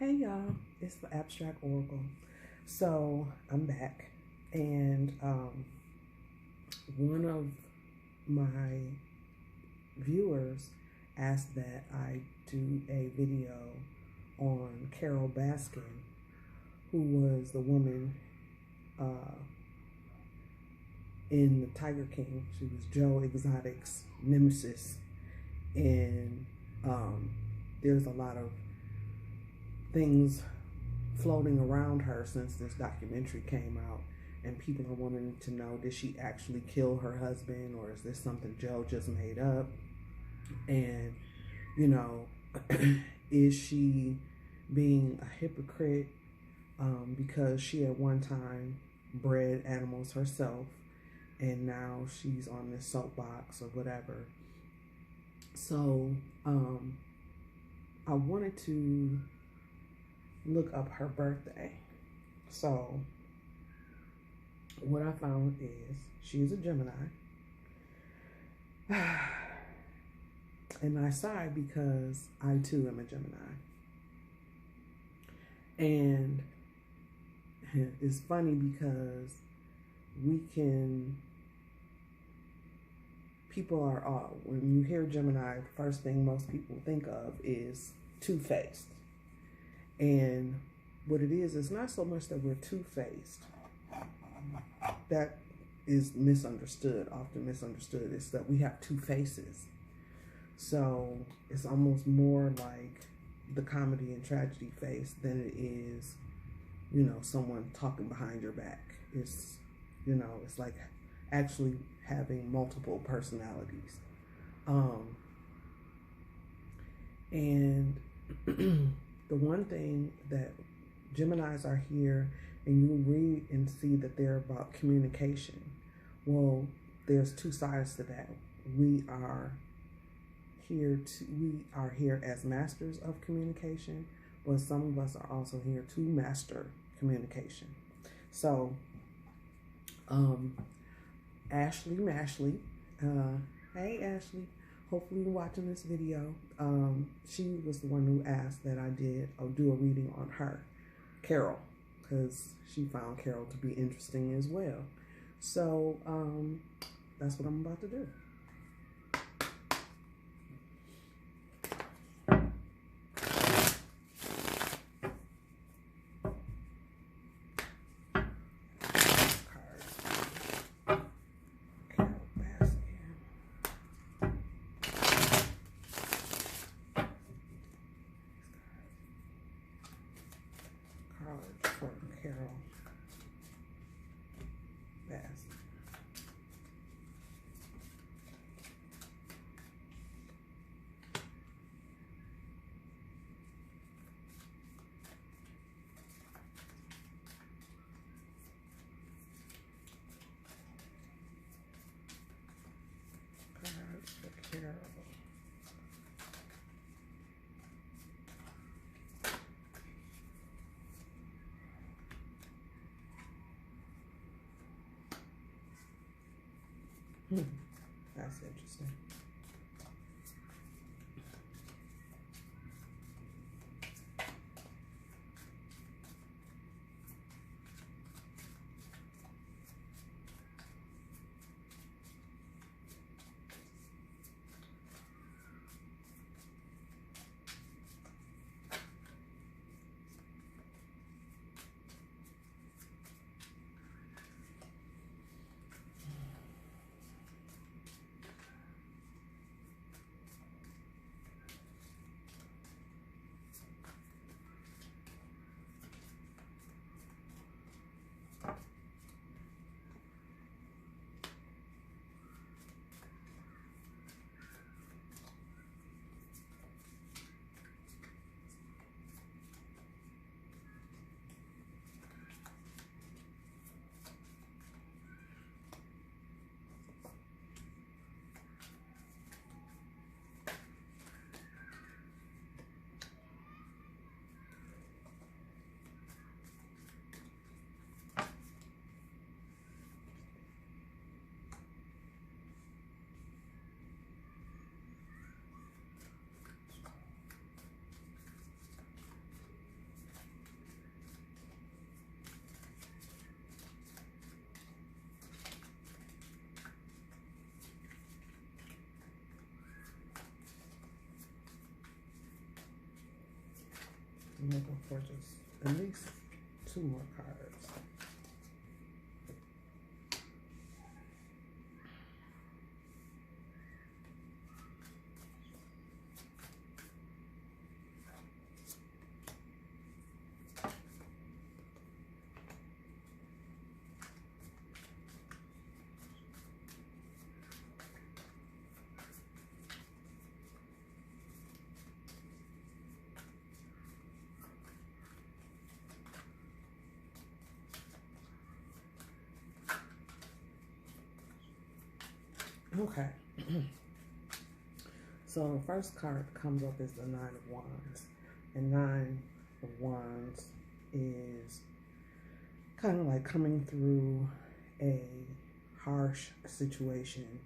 Hey y'all, it's the Abstract Oracle. So I'm back, and one of my viewers asked that I do a video on Carole Baskin, who was the woman in the Tiger King. She was Joe Exotic's nemesis, and there's a lot of things floating around her since this documentary came out, and people are wanting to know, did she actually kill her husband, or is this something Joe just made up? And is she being a hypocrite because she at one time bred animals herself and now she's on this soapbox or whatever? So I wanted to look up her birthday. So what I found is she's a Gemini. And I sighed because I too am a Gemini. And it's funny because people are, when you hear Gemini, the first thing most people think of is two-faced. And what it is, it's not so much that we're two-faced. That is misunderstood, often misunderstood. It's that we have two faces. So it's almost more like the comedy and tragedy face than it is, someone talking behind your back. It's, it's like actually having multiple personalities. And the one thing that Geminis are here, and you read and see that they're about communication. Well, there's two sides to that. We are here as masters of communication, but some of us are also here to master communication. So, Ashley Mashley, hey Ashley, hopefully you're watching this video. She was the one who asked that I do a reading on her, Carol, because she found Carol to be interesting as well. So that's what I'm about to do. For Carol Baskin. Cards for Carol. That's interesting. I'm looking for just at least 2 more cards. Okay. So the first card that comes up is the Nine of Wands. And Nine of Wands is kind of like coming through a harsh situation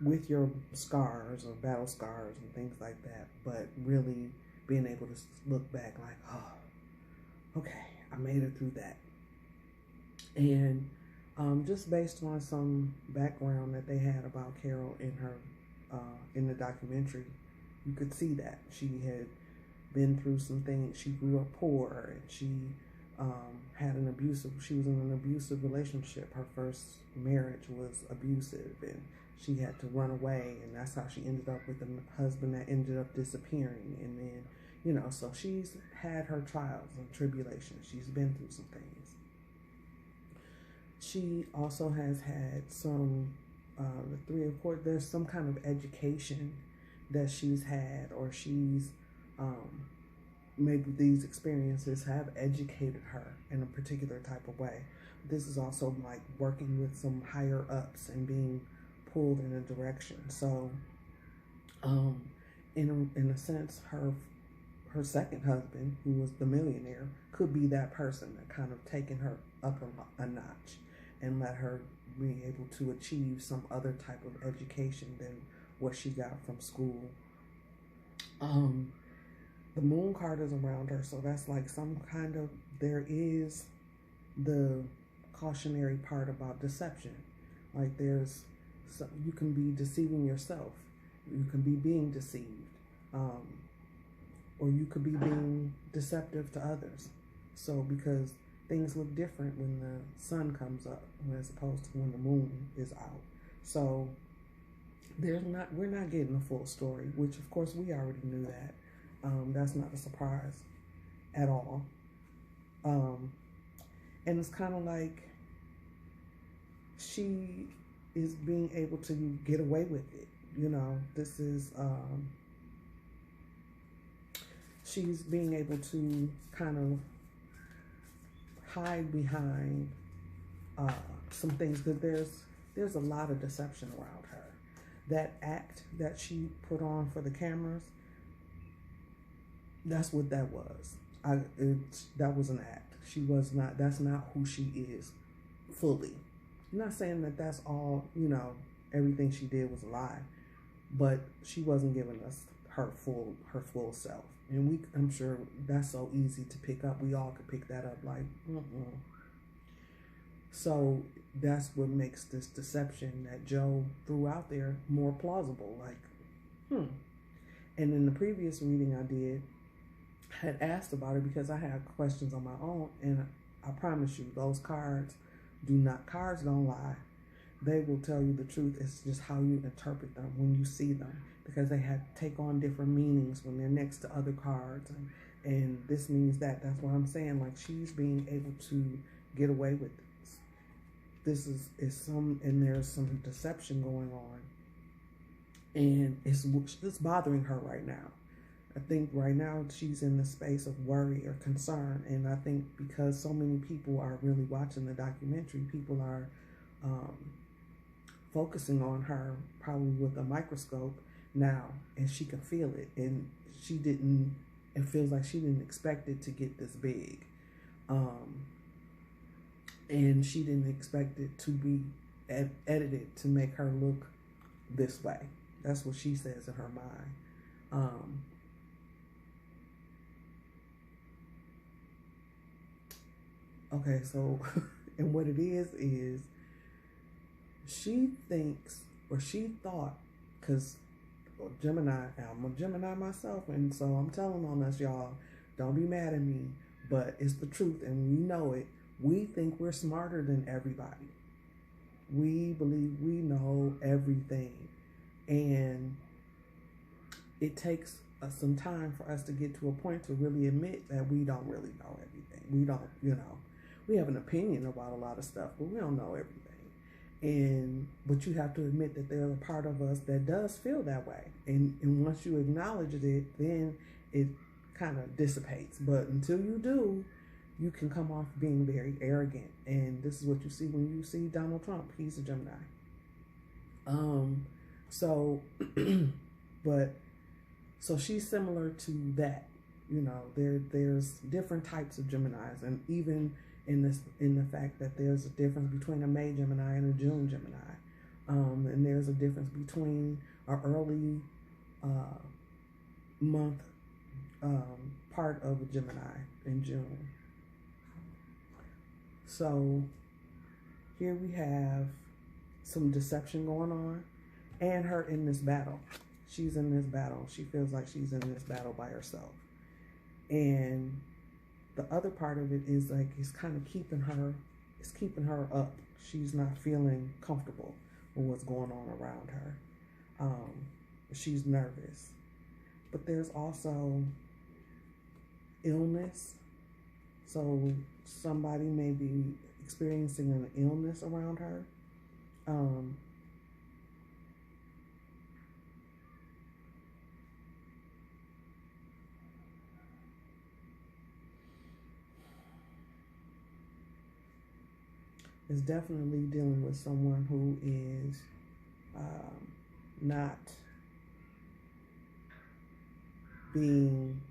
with your scars or battle scars and things like that, but really being able to look back like, oh, okay, I made it through that. And just based on some background that they had about Carol in her in the documentary, you could see that she had been through some things. She grew up poor, and she she was in an abusive relationship. Her first marriage was abusive, and she had to run away, and that's how she ended up with a husband that ended up disappearing. And then, you know, so she's had her trials and tribulations. She's been through some things. She also has had some, the Three of Courts, there's some kind of education that she's had, or she's, maybe these experiences have educated her in a particular type of way. This is also like working with some higher ups and being pulled in a direction. So, in a sense, her second husband, who was the millionaire, could be that person that kind of taken her up a notch and let her be able to achieve some other type of education than what she got from school. The moon card is around her, so that's like some kind of, there is the cautionary part about deception. Like you can be deceiving yourself, you can be being deceived, or you could be being deceptive to others. So because things look different when the sun comes up as opposed to when the moon is out. So we're not getting a full story, which of course we already knew that. That's not a surprise at all. And it's kind of like she is being able to get away with it. You know, this is, she's being able to kind of hide behind some things, that there's a lot of deception around her. That act that she put on for the cameras, that's what that was. That was an act. That's not who she is fully. I'm not saying that that's all, you know, everything she did was a lie, but she wasn't giving us her full self. And I'm sure that's so easy to pick up. We all could pick that up like, So that's what makes this deception that Joe threw out there more plausible. Like, And in the previous reading I did, I had asked about it because I had questions on my own, and I promise you, those cards don't lie. They will tell you the truth. It's just how you interpret them when you see them, because they take on different meanings when they're next to other cards, and this means that. That's what I'm saying. Like, she's being able to get away with this. There's some deception going on, and it's bothering her right now. I think right now she's in the space of worry or concern, and I think because so many people are really watching the documentary, people are focusing on her probably with a microscope now, and she can feel it, and it feels like she didn't expect it to get this big, and she didn't expect it to be edited to make her look this way. That's what she says in her mind. Okay, so, and what it is she thinks, or she thought, because I'm a Gemini myself, and so I'm telling on us, y'all, Don't be mad at me, but it's the truth and we know it. We think we're smarter than everybody. We believe we know everything. And it takes some time for us to get to a point to really admit that we don't really know everything. We don't, we have an opinion about a lot of stuff, but we don't know everything. But you have to admit that there's a part of us that does feel that way. And once you acknowledge it, then it kind of dissipates. But until you do, you can come off being very arrogant. And this is what you see when you see Donald Trump. He's a Gemini. So she's similar to that. There's different types of Geminis, and even in the fact that there's a difference between a May Gemini and a June Gemini, and there's a difference between an early month part of a Gemini in June. So here we have some deception going on, and her in this battle. She's in this battle. She feels like she's in this battle by herself. And the other part of it is like it's kind of keeping her up. She's not feeling comfortable with what's going on around her. She's nervous. But there's also illness. So somebody may be experiencing an illness around her. Is definitely dealing with someone who is not being,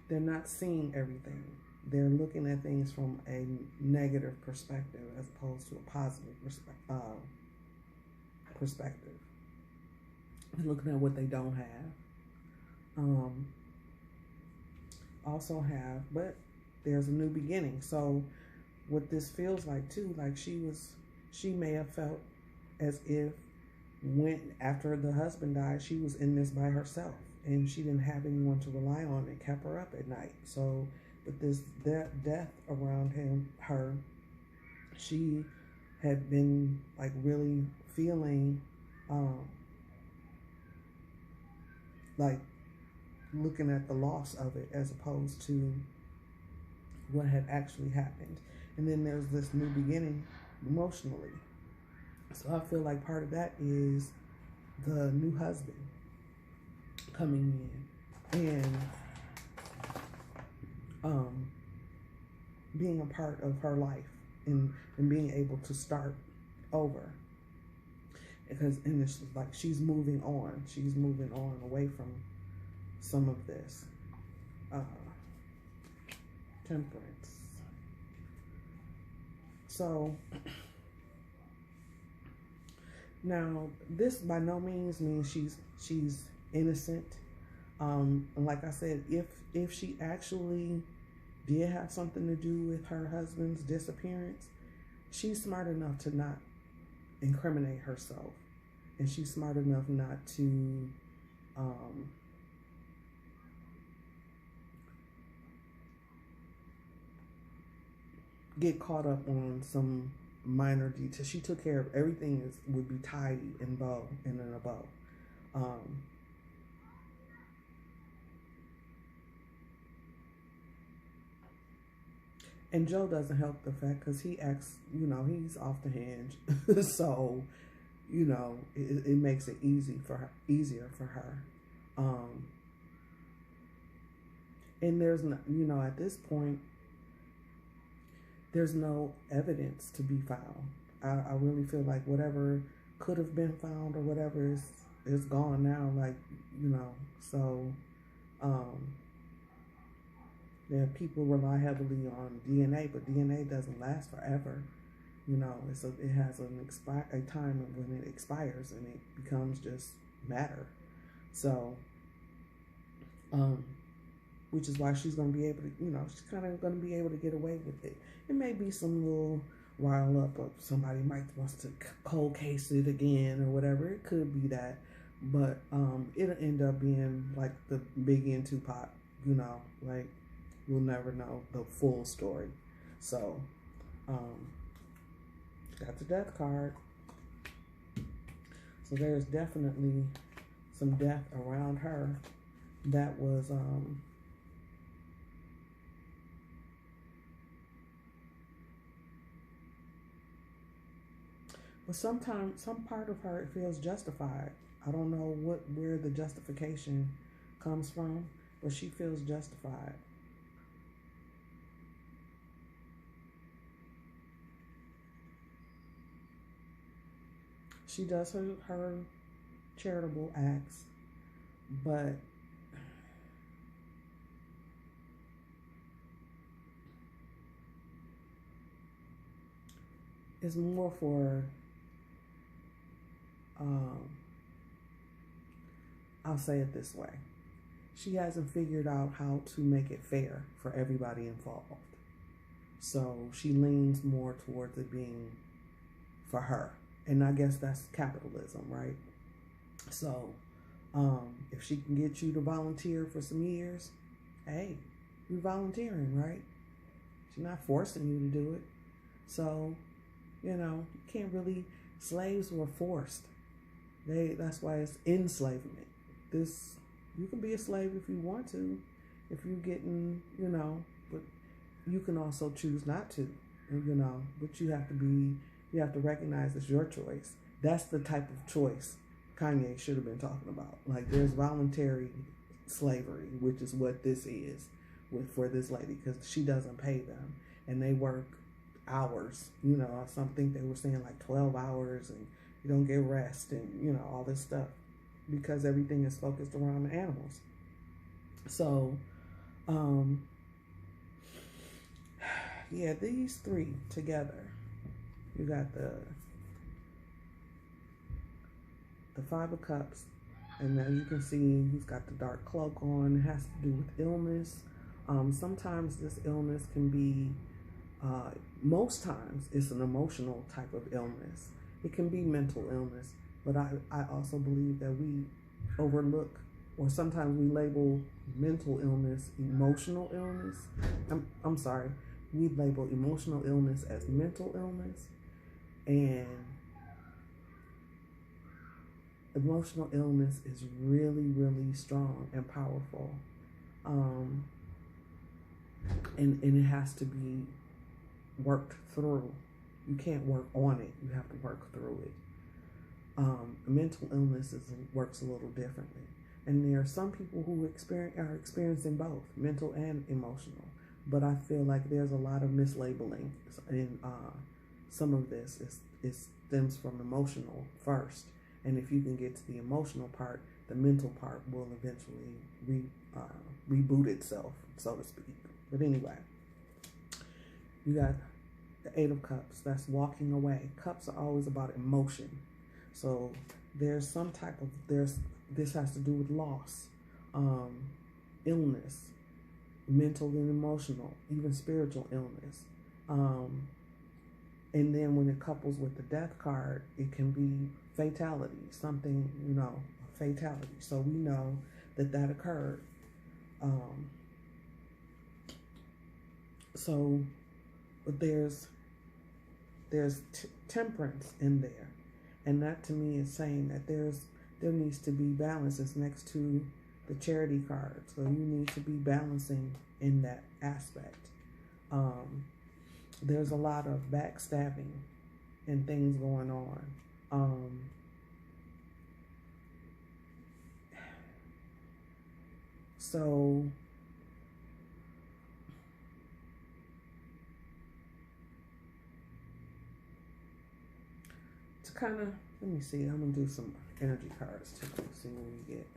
they're not seeing everything. They're looking at things from a negative perspective as opposed to a positive perspective. They're looking at what they don't have. But there's a new beginning. So what this feels like too, like she may have felt as if after the husband died, she was in this by herself and she didn't have anyone to rely on. It kept her up at night. So with this death around her, she had been like really feeling like looking at the loss of it as opposed to what had actually happened. And then there's this new beginning emotionally. So I feel like part of that is the new husband coming in and being a part of her life and being able to start over. And it's like she's moving on. She's moving on away from some of this. Temperance. So now this by no means means she's innocent. And like I said, if she actually did have something to do with her husband's disappearance, she's smart enough to not incriminate herself, and she's smart enough not to get caught up on some minor details. She took care of everything. Would be tidy and in a bow. And Joe doesn't help the fact because he acts, he's off the hinge. So, it makes it easier for her. And there's not, at this point, there's no evidence to be found. I really feel like whatever could have been found or whatever is gone now. Like, so, people rely heavily on DNA, but DNA doesn't last forever. It has a time when it expires and it becomes just matter. So, which is why she's going to be able to, she's kind of going to be able to get away with it. It may be some little rile up of somebody might wants to cold case it again or whatever. It could be that, but it'll end up being like the Biggie and Tupac, like we'll never know the full story. So, got the death card. So there's definitely some death around her that was but sometimes some part of her feels justified. I don't know where the justification comes from, but she feels justified. She does her charitable acts, but it's more for I'll say it this way. She hasn't figured out how to make it fair for everybody involved. So she leans more towards it being for her. And I guess that's capitalism, right? So if she can get you to volunteer for some years, hey, you're volunteering, right? She's not forcing you to do it. So, you can't really, slaves were forced. That's why it's enslavement. You can be a slave if you want to, if you're getting, but you can also choose not to, but you have to recognize it's your choice. That's the type of choice Kanye should have been talking about. Like, there's voluntary slavery, which is what this is for this lady, because she doesn't pay them, and they work hours. I think they were saying like 12 hours, and you don't get rest, and all this stuff, because everything is focused around the animals. So, yeah, these three together. You got the Five of Cups, and then you can see he's got the dark cloak on. It has to do with illness. Sometimes this illness can be, most times it's an emotional type of illness. It can be mental illness, but I also believe that we overlook, or sometimes we label mental illness emotional illness. I'm sorry, we label emotional illness as mental illness, and emotional illness is really, really strong and powerful. And it has to be worked through. You can't work on it. You have to work through it. Mental illness works a little differently. And there are some people who are experiencing both, mental and emotional. But I feel like there's a lot of mislabeling in some of this. It stems from emotional first. And if you can get to the emotional part, the mental part will eventually reboot itself, so to speak. But anyway, you got the Eight of Cups. That's walking away. Cups are always about emotion. So there's some type of, this has to do with loss, illness, mental and emotional, even spiritual illness. And then when it couples with the Death card, it can be fatality, something, a fatality. So we know that occurred. But there's temperance in there. And that to me is saying that there needs to be balance. It's next to the charity card. So you need to be balancing in that aspect. There's a lot of backstabbing and things going on. So to kind of, let me see, I'm going to do some energy cards to see what we get.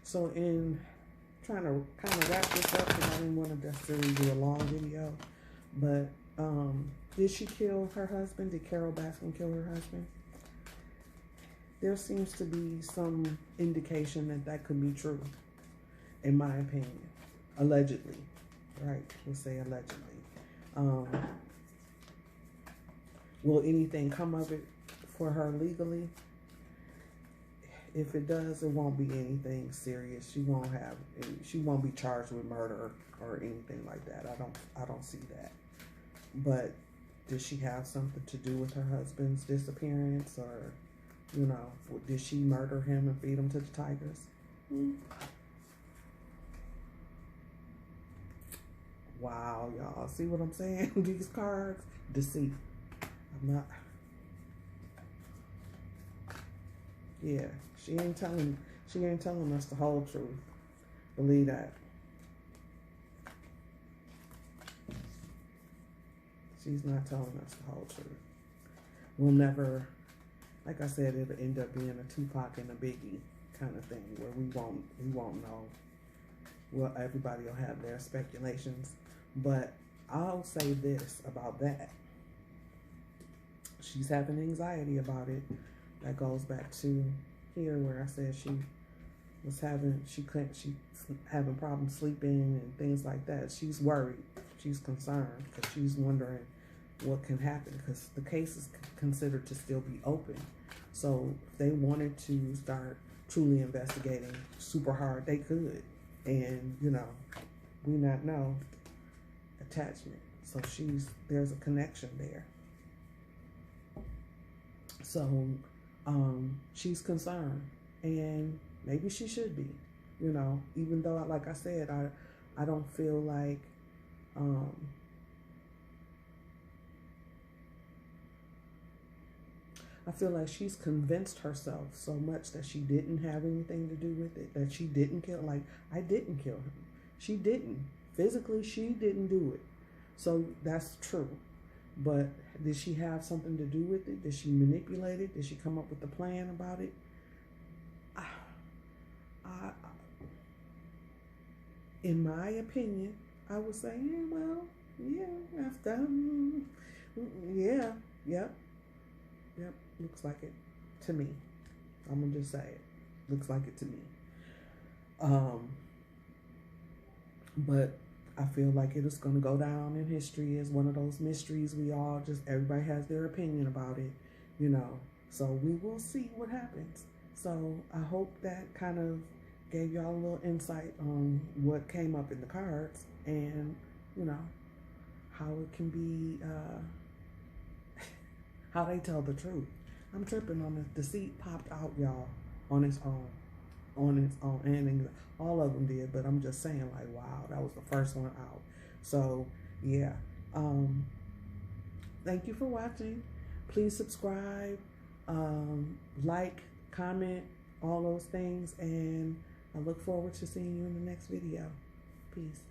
So in trying to kind of wrap this up, because I didn't want to necessarily do a long video, but did she kill her husband? Did Carole Baskin kill her husband? There seems to be some indication that could be true, in my opinion. allegedly, right? We'll say allegedly. Will anything come of it for her legally? If it does, it won't be anything serious. She won't be charged with murder or anything like that. I don't see that. But did she have something to do with her husband's disappearance, or, you know, did she murder him and feed him to the tigers? Wow, y'all, see what I'm saying? These cards, deceit. I'm not. Yeah, she ain't telling us the whole truth. Believe that. She's not telling us the whole truth. We'll never, like I said, it'll end up being a Tupac and a Biggie kind of thing where we won't know. Well, everybody will have their speculations, but I'll say this about that. She's having anxiety about it. That goes back to here where I said she's having problems sleeping and things like that. She's worried. She's concerned because she's wondering what can happen, because the case is considered to still be open. So if they wanted to start truly investigating super hard, they could. And, you know, we not know attachment. So there's a connection there. So she's concerned, and maybe she should be, you know, even though, like I said, I don't feel like I feel like she's convinced herself so much that she didn't have anything to do with it, that she didn't kill. Like, I didn't kill him. She didn't. Physically, she didn't do it. So that's true. But did she have something to do with it? Did she manipulate it? Did she come up with a plan about it? In my opinion, I would say, yeah, well, yeah, after, yeah, yep, looks like it to me. I'm gonna just say it. Looks like it to me. But I feel like it is going to go down in history as one of those mysteries everybody has their opinion about it, you know. So we will see what happens. So I hope that kind of gave y'all a little insight on what came up in the cards and, you know, how it can be, how they tell the truth. I'm tripping on this. Deceit popped out, y'all, on its own. And all of them did, but I'm just saying, like, wow, that was the first one out. So yeah, thank you for watching. Please subscribe, like, comment, all those things, and I look forward to seeing you in the next video. Peace.